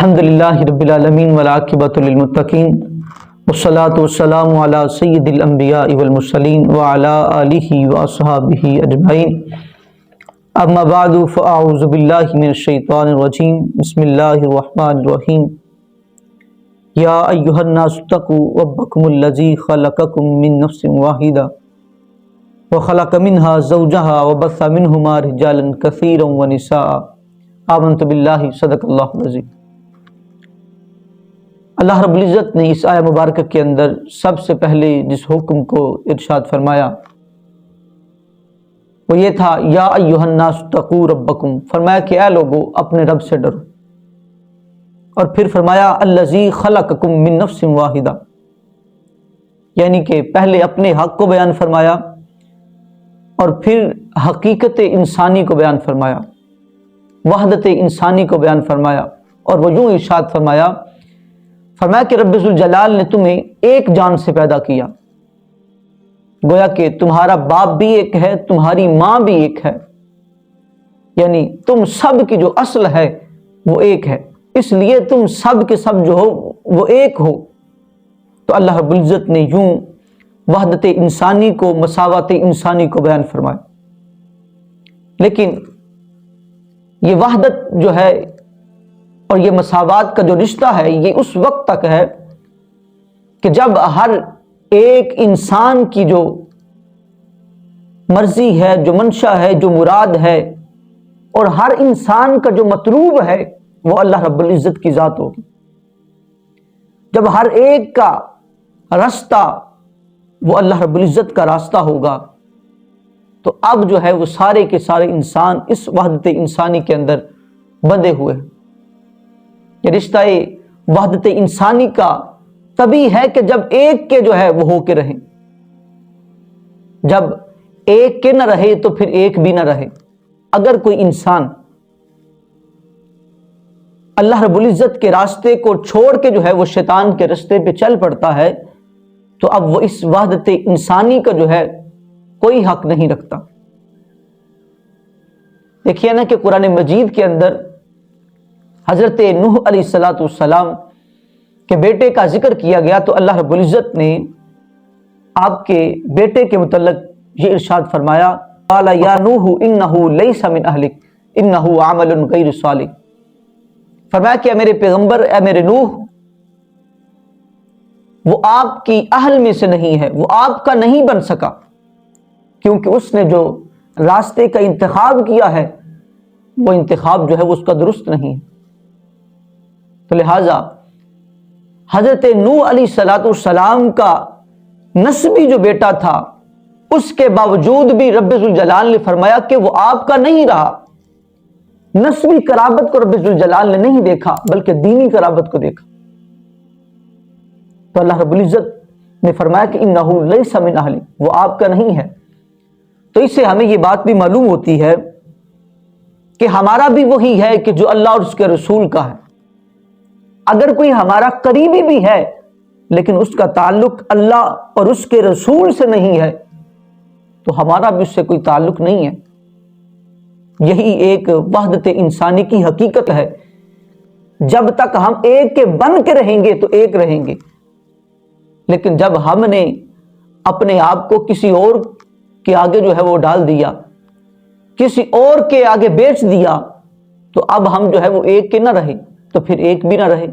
الحمدللہ رب العالمین والعاقبۃ للمتقین والصلاۃ والسلام علی سید الانبیاء والمرسلین وعلی آلہ واصحابہ اجمعین، اما بعد فاعوذ باللہ من الشیطان الرجیم، بسم اللہ الرحمن الرحیم۔ یا ایھا الناس اتقوا ربکم الذی خلقکم من نفس واحدہ وخلق منها زوجها وبث منہما رجالا کثیرا ونساء، آمنت باللہ صدق اللہ العظیم۔ اللہ رب العزت نے اس آیہ مبارکہ کے اندر سب سے پہلے جس حکم کو ارشاد فرمایا وہ یہ تھا، یا ایھا الناس اتقوا ربکم، فرمایا کہ اے لوگو اپنے رب سے ڈرو، اور پھر فرمایا الذی خلقکم من نفس واحدہ، یعنی کہ پہلے اپنے حق کو بیان فرمایا اور پھر حقیقت انسانی کو بیان فرمایا، وحدت انسانی کو بیان فرمایا، اور وہ یوں ارشاد فرمایا کہ رب ذوالجلال نے تمہیں ایک جان سے پیدا کیا، گویا کہ تمہارا باپ بھی ایک ہے، تمہاری ماں بھی ایک ہے، یعنی تم سب کی جو اصل ہے وہ ایک ہے، اس لیے تم سب کے سب جو ہو وہ ایک ہو۔ تو اللہ رب العزت نے یوں وحدت انسانی کو، مساوات انسانی کو بیان فرمایا۔ لیکن یہ وحدت جو ہے اور یہ مساوات کا جو رشتہ ہے یہ اس وقت تک ہے کہ جب ہر ایک انسان کی جو مرضی ہے، جو منشا ہے، جو مراد ہے، اور ہر انسان کا جو مطلوب ہے وہ اللہ رب العزت کی ذات ہوگی۔ جب ہر ایک کا راستہ وہ اللہ رب العزت کا راستہ ہوگا تو اب جو ہے وہ سارے کے سارے انسان اس وحدت انسانی کے اندر بندھے ہوئے ہیں۔ یہ رشتہ وحدت انسانی کا تبھی ہے کہ جب ایک کے جو ہے وہ ہو کے رہیں، جب ایک کے نہ رہے تو پھر ایک بھی نہ رہے۔ اگر کوئی انسان اللہ رب العزت کے راستے کو چھوڑ کے جو ہے وہ شیطان کے راستے پہ چل پڑتا ہے تو اب وہ اس وحدت انسانی کا جو ہے کوئی حق نہیں رکھتا۔ دیکھیے نا کہ قرآن مجید کے اندر حضرت نوح علیہ السلام کے بیٹے کا ذکر کیا گیا تو اللہ رب العزت نے آپ کے بیٹے کے متعلق یہ ارشاد فرمایا، قال یا نوح انہ لیس من اہلک انہ عمل غیر صالح، فرمایا کہ اے میرے پیغمبر، اے میرے نوح، وہ آپ کی اہل میں سے نہیں ہے، وہ آپ کا نہیں بن سکا، کیونکہ اس نے جو راستے کا انتخاب کیا ہے وہ انتخاب جو ہے وہ اس کا درست نہیں ہے۔ تو لہٰذا حضرت نوح علیہ السلام کا نسبی جو بیٹا تھا اس کے باوجود بھی رب ذوالجلال نے فرمایا کہ وہ آپ کا نہیں رہا۔ نسبی قرابت کو رب ذوالجلال نے نہیں دیکھا بلکہ دینی قرابت کو دیکھا۔ تو اللہ رب العزت نے فرمایا کہ انہ لیس من اہلک، وہ آپ کا نہیں ہے۔ تو اس سے ہمیں یہ بات بھی معلوم ہوتی ہے کہ ہمارا بھی وہی ہے کہ جو اللہ اور اس کے رسول کا ہے۔ اگر کوئی ہمارا قریبی بھی ہے لیکن اس کا تعلق اللہ اور اس کے رسول سے نہیں ہے تو ہمارا بھی اس سے کوئی تعلق نہیں ہے۔ یہی ایک وحدت انسانی کی حقیقت ہے۔ جب تک ہم ایک کے بن کے رہیں گے تو ایک رہیں گے، لیکن جب ہم نے اپنے آپ کو کسی اور کے آگے جو ہے وہ ڈال دیا، کسی اور کے آگے بیچ دیا، تو اب ہم جو ہے وہ ایک کے نہ رہے تو پھر ایک بھی نہ رہے۔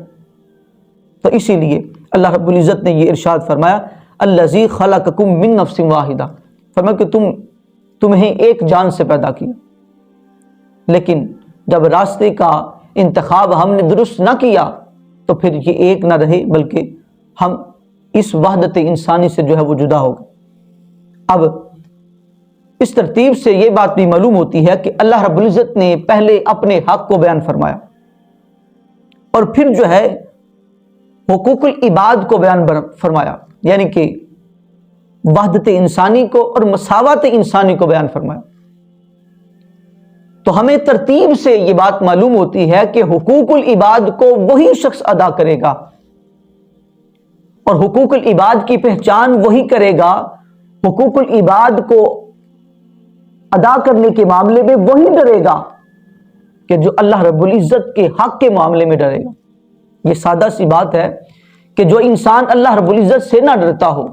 تو اسی لیے اللہ رب العزت نے یہ ارشاد فرمایا الذی خلقکم من نفس واحدہ، فرمایا کہ تمہیں ایک جان سے پیدا کیا، لیکن جب راستے کا انتخاب ہم نے درست نہ کیا تو پھر یہ ایک نہ رہے بلکہ ہم اس وحدت انسانی سے جو ہے وہ جدا ہو گئے۔ اب اس ترتیب سے یہ بات بھی معلوم ہوتی ہے کہ اللہ رب العزت نے پہلے اپنے حق کو بیان فرمایا اور پھر جو ہے حقوق العباد کو بیان فرمایا، یعنی کہ وحدت انسانی کو اور مساوات انسانی کو بیان فرمایا۔ تو ہمیں ترتیب سے یہ بات معلوم ہوتی ہے کہ حقوق العباد کو وہی شخص ادا کرے گا اور حقوق العباد کی پہچان وہی کرے گا، حقوق العباد کو ادا کرنے کے معاملے میں وہی ڈرے گا کہ جو اللہ رب العزت کے حق کے معاملے میں ڈرے گا۔ یہ سادہ سی بات ہے کہ جو انسان اللہ رب العزت سے نہ ڈرتا ہو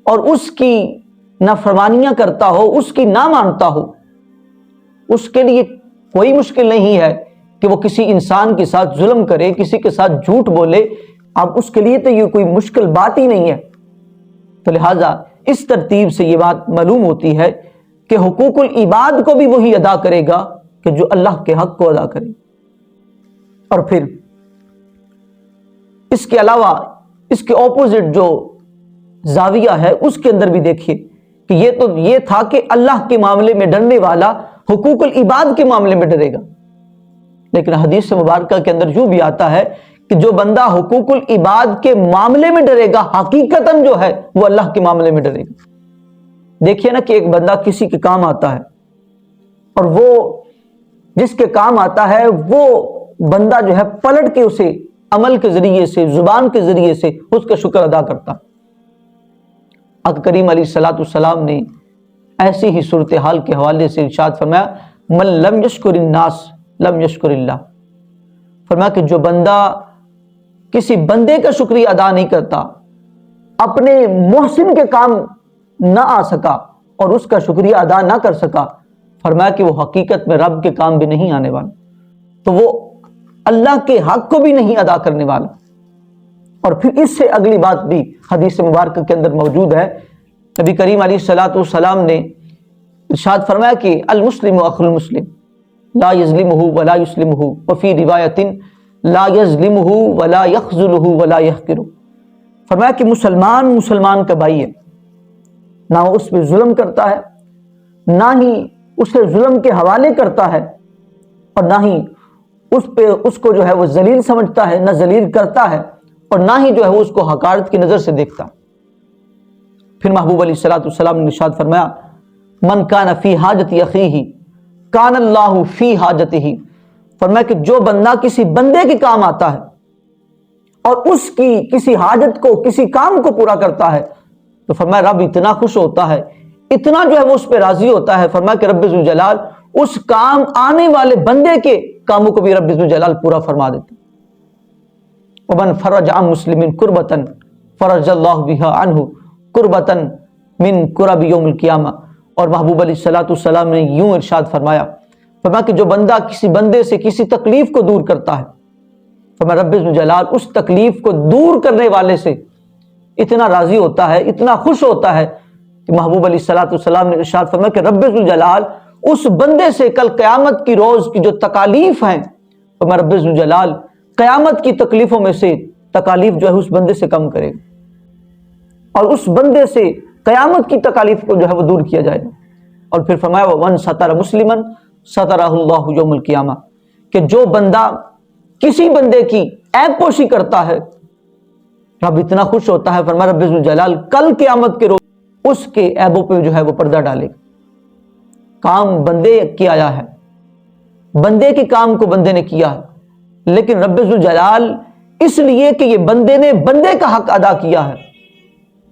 اور اس کی نافرمانیاں کرتا ہو، اس کی نہ مانتا ہو، اس کے لیے کوئی مشکل نہیں ہے کہ وہ کسی انسان کے ساتھ ظلم کرے، کسی کے ساتھ جھوٹ بولے۔ اب اس کے لیے تو یہ کوئی مشکل بات ہی نہیں ہے۔ تو لہٰذا اس ترتیب سے یہ بات معلوم ہوتی ہے کہ حقوق العباد کو بھی وہی ادا کرے گا کہ جو اللہ کے حق کو ادا کرے۔ اور پھر اس کے علاوہ اس کے اپوزٹ جو زاویہ ہے اس کے اندر بھی دیکھیے کہ یہ تھا کہ اللہ کے معاملے میں ڈرنے والا حقوق العباد کے معاملے میں ڈرے گا، لیکن حدیث مبارکہ کے اندر یوں بھی آتا ہے کہ جو بندہ حقوق العباد کے معاملے میں ڈرے گا حقیقتاً جو ہے وہ اللہ کے معاملے میں ڈرے گا۔ دیکھیے نا کہ ایک بندہ کسی کے کام آتا ہے اور وہ جس کے کام آتا ہے وہ بندہ جو ہے پلٹ کے اسے عمل کے ذریعے سے، زبان کے ذریعے سے اس کا شکر ادا کرتا۔ آقا کریم علیہ الصلوۃ والسلام نے ایسی ہی صورتحال کے حوالے سے ارشاد فرمایا من لم یشکر الناس لم یشکر اللہ، فرمایا کہ جو بندہ کسی بندے کا شکریہ ادا نہیں کرتا، اپنے محسن کے کام نہ آ سکا اور اس کا شکریہ ادا نہ کر سکا، فرمایا کہ وہ حقیقت میں رب کے کام بھی نہیں آنے والا، تو وہ اللہ کے حق کو بھی نہیں ادا کرنے والا۔ اور پھر اس سے اگلی بات بھی حدیث مبارکہ کے اندر موجود ہے۔ نبی کریم علیہ الصلوۃ والسلام نے ارشاد فرمایا کہ المسلم اخو المسلم لا یظلمہ ولا یسلمہ وفی روایت لا یظلمہ ولا یخذلہ ولا یحقرہ، فرمایا کہ مسلمان کا بھائی ہے، نہ وہ اس پہ ظلم کرتا ہے، نہ ہی اسے ظلم کے حوالے کرتا ہے، اور نہ ہی اس کو جو ہے وہ ذلیل سمجھتا ہے، نہ ذلیل کرتا ہے، اور نہ ہی جو ہے وہ اس کو حقارت کی نظر سے دیکھتا۔ پھر محبوب علیہ الصلوۃ والسلام نے ارشاد فرمایا من کان فی حاجت اخیہ کان اللہ فی حاجتہ، فرمایا کہ جو بندہ کسی بندے کے کام آتا ہے اور اس کی کسی حاجت کو، کسی کام کو پورا کرتا ہے، تو فرمایا رب اتنا خوش ہوتا ہے، اتنا جو ہے وہ اس پہ راضی ہوتا ہے، فرمایا کہ رب ذوالجلال اس کام آنے والے بندے کے کاموں کو بھی رب ذوالجلال پورا فرما دیتا۔ ومن فرج عن مسلم کربۃ فرج اللہ بہا عنہ کربۃ من کرب یوم القیامہ، اور محبوب علیہ الصلوۃ والسلام نے یوں ارشاد فرمایا کہ جو بندہ کسی بندے سے کسی تکلیف کو دور کرتا ہے، فرمایا رب ذوالجلال اس تکلیف کو دور کرنے والے سے اتنا راضی ہوتا ہے، اتنا خوش ہوتا ہے کہ محبوب علیہ الصلوۃ والسلام نے ارشاد فرمایا کہ رب ذوالجلال اس بندے سے کل قیامت کی روز کی جو تکالیف ہیں، فرمایا رب ذوالجلال قیامت کی تکلیفوں میں سے تکالیف جو ہے اس بندے سے کم کرے گا، اور اس بندے سے قیامت کی تکالیف کو جو ہے وہ دور کیا جائے گا۔ اور پھر فرمایا وَمَنْ سَتَرَ مُسْلِمًا سَتَرَهُ اللَّهُ يَوْمَ الْقِيَامَةِ، کہ جو بندہ کسی بندے کی عیب پوشی کرتا ہے رب اتنا خوش ہوتا ہے، فرمایا رب ذوالجلال کل قیامت کے روز اس کے عیبوں پہ جو ہے وہ پردہ ڈالے گا۔ کام بندے کی آیا ہے، بندے کے کام کو بندے نے کیا ہے، لیکن رب ذوالجلال اس لیے کہ یہ بندے نے بندے کا حق ادا کیا ہے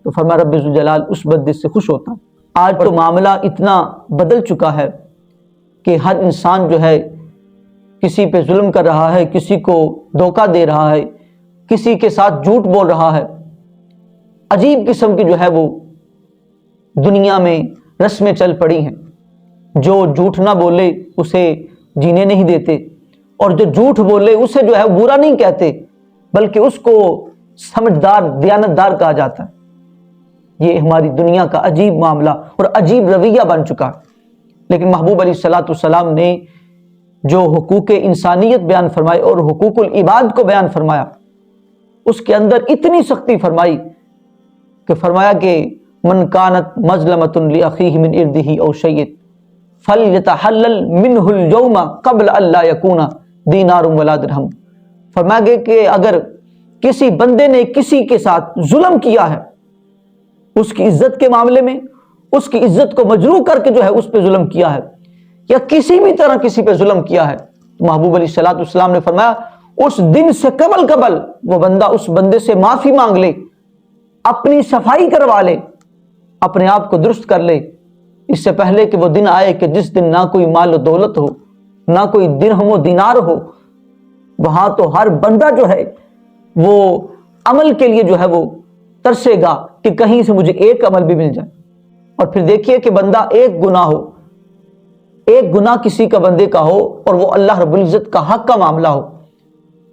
تو فرمایا رب ذوالجلال اس بندے سے خوش ہوتا ہے۔ آج تو معاملہ اتنا بدل چکا ہے کہ ہر انسان جو ہے کسی پہ ظلم کر رہا ہے، کسی کو دھوکہ دے رہا ہے، کسی کے ساتھ جھوٹ بول رہا ہے، عجیب قسم کی جو ہے وہ دنیا میں رسمیں چل پڑی ہیں۔ جو جھوٹ نہ بولے اسے جینے نہیں دیتے، اور جو جھوٹ بولے اسے جو ہے برا نہیں کہتے بلکہ اس کو سمجھدار، دیانتدار کہا جاتا ہے۔ یہ ہماری دنیا کا عجیب معاملہ اور عجیب رویہ بن چکا ہے۔ لیکن محبوب علیہ الصلوۃ والسلام نے جو حقوق انسانیت بیان فرمائے اور حقوق العباد کو بیان فرمایا، اس کے اندر اتنی سختی فرمائی کہ فرمایا کہ من کانت مظلمۃ لاخیہ من ارضہ او شیء فلیتحلل منہ اليوم قبل الا یکون دینار ولا درہم، فرمایا کہ اگر کسی بندے نے کسی کے ساتھ ظلم کیا ہے، اس کی عزت کے معاملے میں اس کی عزت کو مجروح کر کے جو ہے اس پہ ظلم کیا ہے، یا کسی بھی طرح کسی پہ ظلم کیا ہے، تو محبوب علیہ الصلوۃ والسلام نے فرمایا اس دن سے قبل وہ بندہ اس بندے سے معافی مانگ لے، اپنی صفائی کروا لے، اپنے آپ کو درست کر لے، اس سے پہلے کہ وہ دن آئے کہ جس دن نہ کوئی مال و دولت ہو، نہ کوئی درہم و دینار ہو، وہاں تو ہر بندہ جو ہے وہ عمل کے لیے جو ہے وہ ترسے گا کہ کہیں سے مجھے ایک عمل بھی مل جائے۔ اور پھر دیکھیے کہ بندہ ایک گناہ کسی کا بندے کا ہو اور وہ اللہ رب العزت کا حق کا معاملہ ہو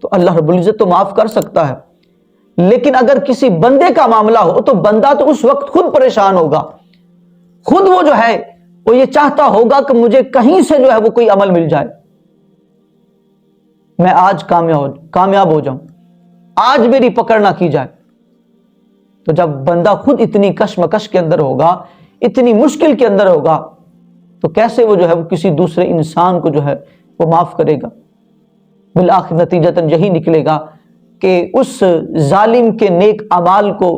تو اللہ رب العزت تو معاف کر سکتا ہے، لیکن اگر کسی بندے کا معاملہ ہو تو بندہ تو اس وقت خود پریشان ہوگا، خود وہ جو ہے وہ یہ چاہتا ہوگا کہ مجھے کہیں سے جو ہے وہ کوئی عمل مل جائے، میں آج کامیاب ہو جاؤں، آج میری پکڑ نہ کی جائے۔ تو جب بندہ خود اتنی کشمکش کے اندر ہوگا، اتنی مشکل کے اندر ہوگا، تو کیسے وہ جو ہے وہ کسی دوسرے انسان کو جو ہے وہ معاف کرے گا؟ بالآخر نتیجتاً یہی نکلے گا کہ اس ظالم کے نیک اعمال کو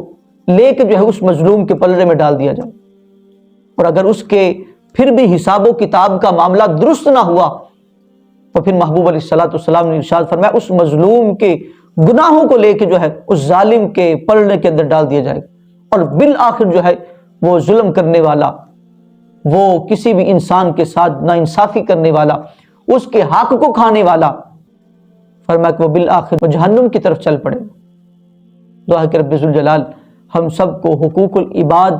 لے کے جو ہے اس مظلوم کے پلڑے میں ڈال دیا جائے، اور اگر اس کے پھر بھی حساب و کتاب کا معاملہ درست نہ ہوا تو پھر محبوب علیہ الصلوۃ والسلام نے ارشاد فرمایا اس مظلوم کے گناہوں کو لے کے جو ہے اس ظالم کے پلڑے کے اندر ڈال دیا جائے گا، اور بالآخر جو ہے وہ ظلم کرنے والا، وہ کسی بھی انسان کے ساتھ ناانصافی کرنے والا، اس کے حق کو کھانے والا، فرمایا کہ وہ بالآخر وہ جہنم کی طرف چل پڑے۔ دعا ہے کہ رب ذوالجلال ہم سب کو حقوق العباد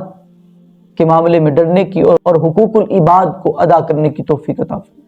کے معاملے میں ڈرنے کی اور حقوق العباد کو ادا کرنے کی توفیق عطا فرمائے۔